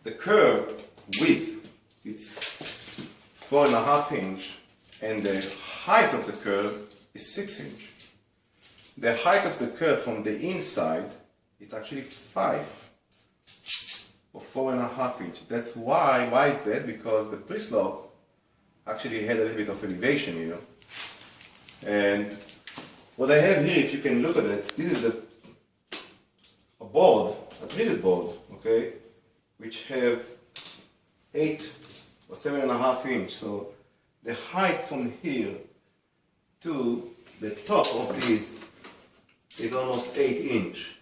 the curve width is 4.5 inch and the height of the curve is 6 inch. The height of the curve from the inside is actually 5 or 4.5 inch. That's why is that? Because the pre-slope actually had a little bit of elevation here. And what I have here, if you can look at it, this is a board, a treated board, okay, which have 8 or 7.5 inch. So the height from here to the top of this is almost 8 inch.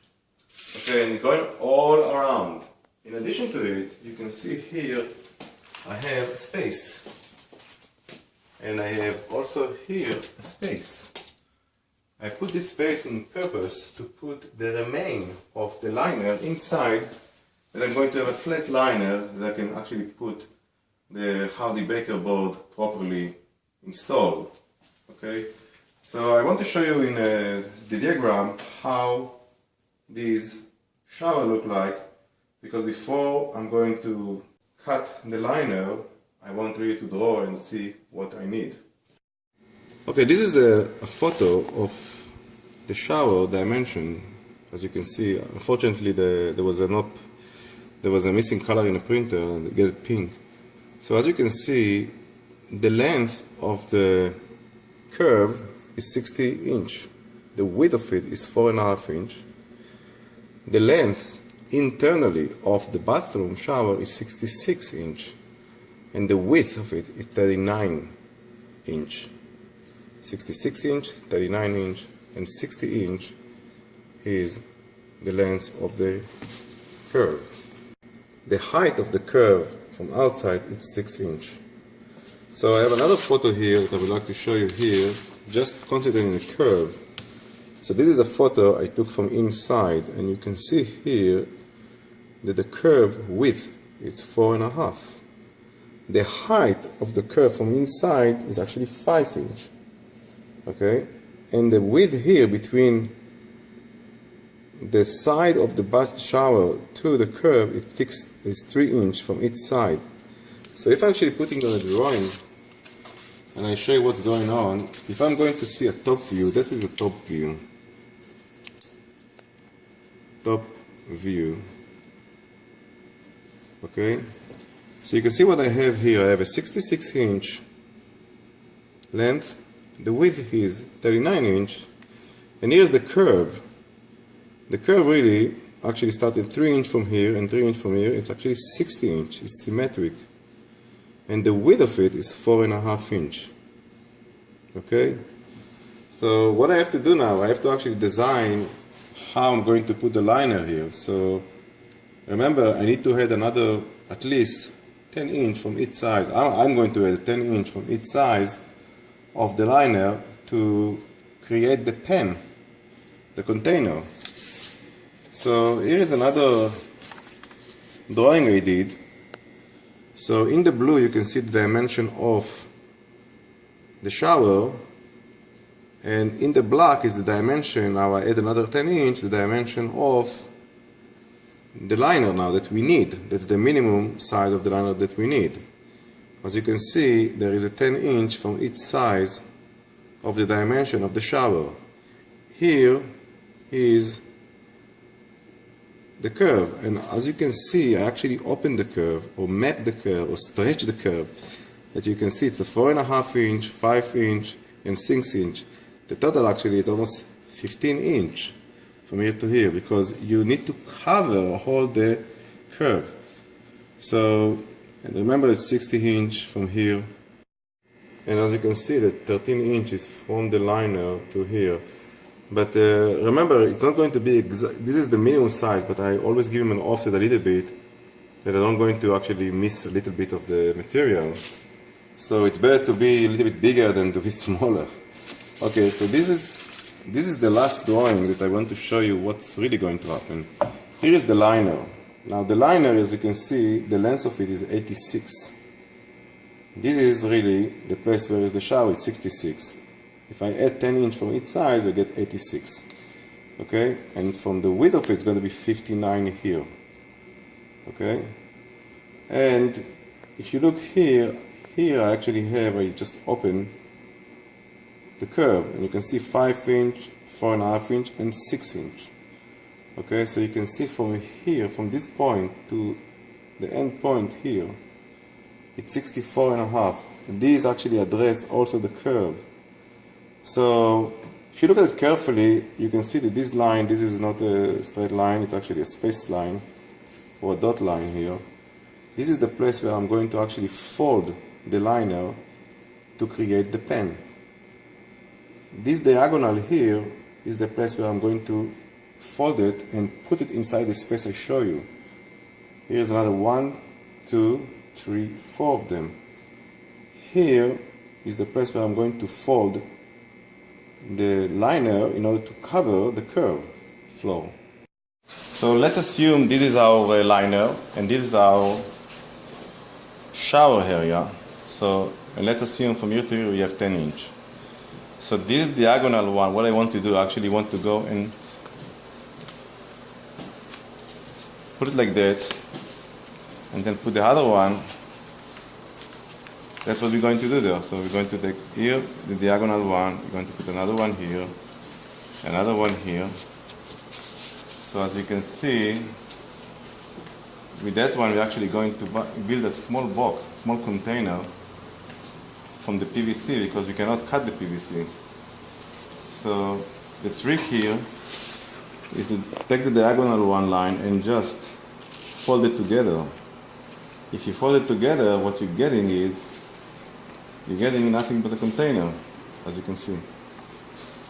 Okay, and going all around. In addition to it, you can see here I have space. And I have also here a space. I put this space in purpose to put the remain of the liner inside, and I'm going to have a flat liner that I can actually put the Hardy-Baker board properly installed. Okay, so I want to show you in the diagram how these shower look like, because before I'm going to cut the liner, I want really to draw and see what I need. Okay, this is a photo of the shower dimension. As you can see, unfortunately there was a missing color in the printer and get it pink. So as you can see, the length of the curve is 60 inch. The width of it is 4.5 inch. The length internally of the bathroom shower is 66 inch. And the width of it is 39 inch. 66 inch, 39 inch, and 60 inch is the length of the curve. The height of the curve from outside is 6 inch. So I have another photo here that I would like to show you here, just considering the curve. So this is a photo I took from inside, and you can see here that the curve width is 4.5. The height of the curve from inside is actually 5 inch. Okay? And the width here between the side of the bath shower to the curve is 3 inch from each side. So if I'm actually putting on a drawing and I show you what's going on, if I'm going to see a top view, this is a top view. Top view. Okay? So you can see what I have here. I have a 66 inch length, the width is 39 inch, and here's the curve. The curve really actually started 3 inch from here and 3 inch from here. It's actually 60 inch, it's symmetric. And the width of it is 4.5 inch. Okay? So what I have to do now, I have to actually design how I'm going to put the liner here. So remember, I need to add another at least 10 inch from each side. I'm going to add 10 inch from each size of the liner to create the pen, the container. So here is another drawing I did. So in the blue you can see the dimension of the shower, and in the black is the dimension, now I add another 10 inch, the dimension of the liner now that we need. That's the minimum size of the liner that we need. As you can see, there is a 10 inch from each size of the dimension of the shower. Here is the curve, and as you can see, I actually opened the curve or mapped the curve or stretched the curve. That you can see it's a 4.5 inch, 5 inch, and 6 inch. The total actually is almost 15 inch from here to here, because you need to cover or hold the curve. So, and remember it's 60 inch from here, and as you can see that 13 inches from the liner to here. But remember, it's not going to be exact. This is the minimum size, but I always give them an offset a little bit, that I'm going to actually miss a little bit of the material. So it's better to be a little bit bigger than to be smaller. Okay, so this is the last drawing that I want to show you what's really going to happen. Here is the liner. Now the liner, as you can see, the length of it is 86. This is really the place where is the shower, it's 66. If I add 10 inch from each side, I get 86. Okay? And from the width of it, it's going to be 59 here. Okay? And if you look here, I actually have, I just open the curve, and you can see 5 inch, 4.5 inch, and 6 inch. Okay, so you can see from here, from this point to the end point here, it's 64.5. These actually address also the curve. So if you look at it carefully, you can see that this line, this is not a straight line, it's actually a space line, or a dot line here. This is the place where I'm going to actually fold the liner to create the pen. This diagonal here is the place where I'm going to fold it and put it inside the space I show you. Here's another 1, 2, 3, 4 of them. Here is the place where I'm going to fold the liner in order to cover the curve flow. So let's assume this is our liner and this is our shower area. So and let's assume from here to here we have 10 inch. So this diagonal one, what I want to do, I actually want to go and put it like that, and then put the other one. That's what we're going to do there. So we're going to take here the diagonal one, we're going to put another one here, another one here. So as you can see, with that one we're actually going to build a small box, a small container from the PVC, because we cannot cut the PVC. So the trick here is to take the diagonal one line and just fold it together. If you fold it together, what you're getting is, you're getting nothing but a container, as you can see.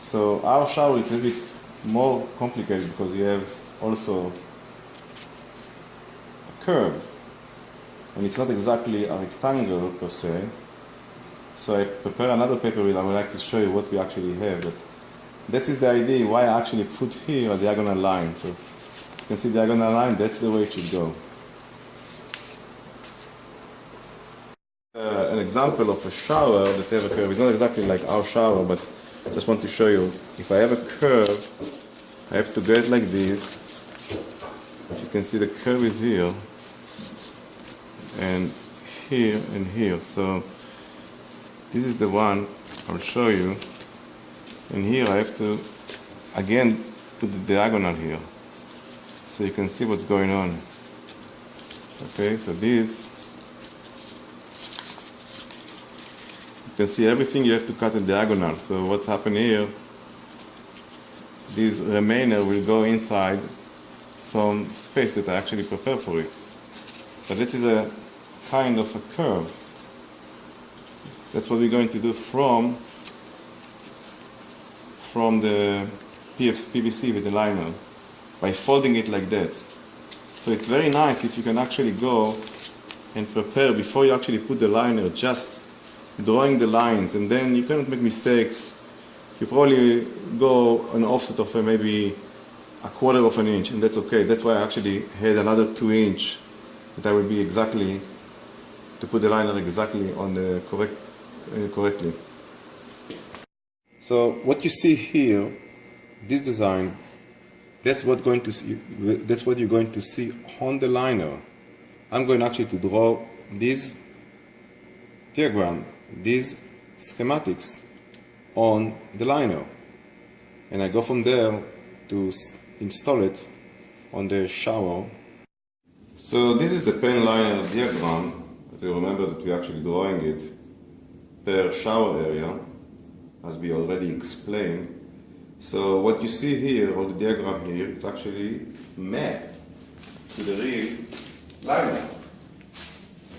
So our shower is a bit more complicated because you have also a curve, and it's not exactly a rectangle per se. So I prepare another paper where I would like to show you what we actually have. But that is the idea why I actually put here a diagonal line. So you can see diagonal line, that's the way it should go. An example of a shower that has a curve. It's not exactly like our shower, but I just want to show you. If I have a curve, I have to get it like this. If you can see, the curve is here, and here, and here. So this is the one I'll show you. And here I have to, again, put the diagonal here, so you can see what's going on. Okay, so this, you can see everything you have to cut in diagonal. So what's happened here, this remainder will go inside some space that I actually prepare for it. But this is a kind of a curve. That's what we're going to do from the PVC with the liner, by folding it like that. So it's very nice if you can actually go and prepare before you actually put the liner, just drawing the lines, and then you cannot make mistakes. You probably go an offset of maybe 1/4 inch, and that's okay. That's why I actually had another 2 inch that I will be exactly, to put the liner exactly on the correctly. So what you see here, this design, that's what you're going to see on the liner. I'm going actually to draw this diagram, these schematics on the liner, and I go from there to install it on the shower. So this is the pen liner diagram. You remember that we're actually drawing it per shower area, as we already explained. So what you see here, or the diagram here, is actually mapped to the real liner.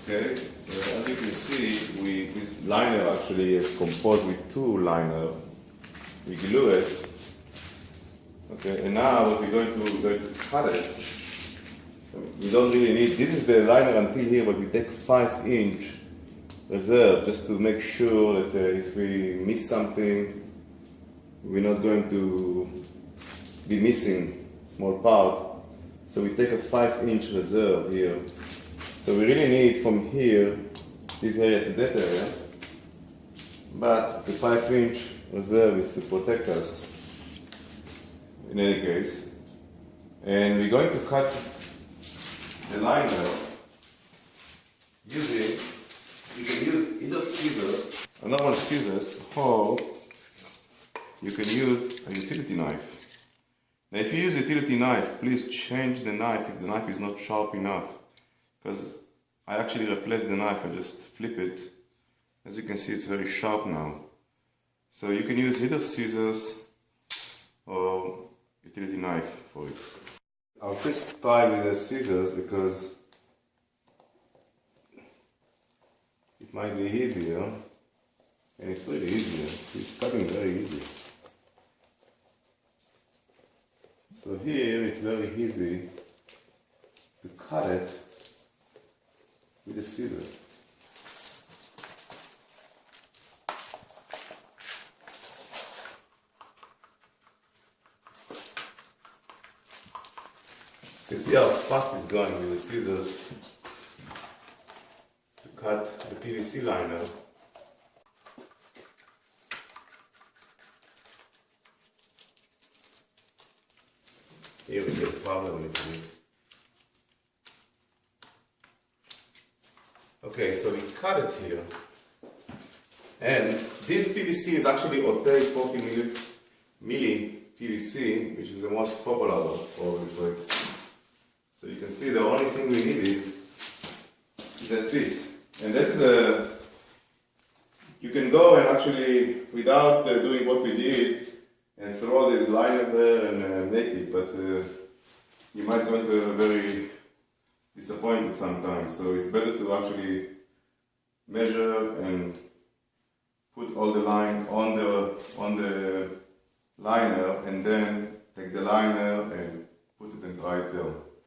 Okay, so as you can see, this liner actually is composed with 2 liners. We glue it. Okay, and now what we're going to cut it. We don't really need, this is the liner until here, but we take 5 inch reserve just to make sure that if we miss something, we're not going to be missing small part. So we take a 5 inch reserve here. So we really need from here, this area to that area, but the 5 inch reserve is to protect us in any case. And we're going to cut the liner using, you can use either scissors, a normal scissors, or you can use a utility knife. Now if you use a utility knife, please change the knife if the knife is not sharp enough, because I actually replaced the knife, I just flip it. As you can see, it's very sharp now. So you can use either scissors or utility knife for it. I'll first try with the scissors because it might be easier, and it's really easier. It's cutting very easy. So here it's very easy to cut it with the scissors. So you see how fast it's going with the scissors to cut the PVC liner. Here we get a problem with it. Okay, so we cut it here. And this PVC is actually Ote 40 milli PVC, which is the most popular probably. So you can see the only thing we need is that piece. And this is a, you can go and actually, without doing what we did, and throw this liner there and make it, but you might go into a very disappointed sometimes. So it's better to actually measure and put all the line on the liner, and then take the liner and put it and try it there.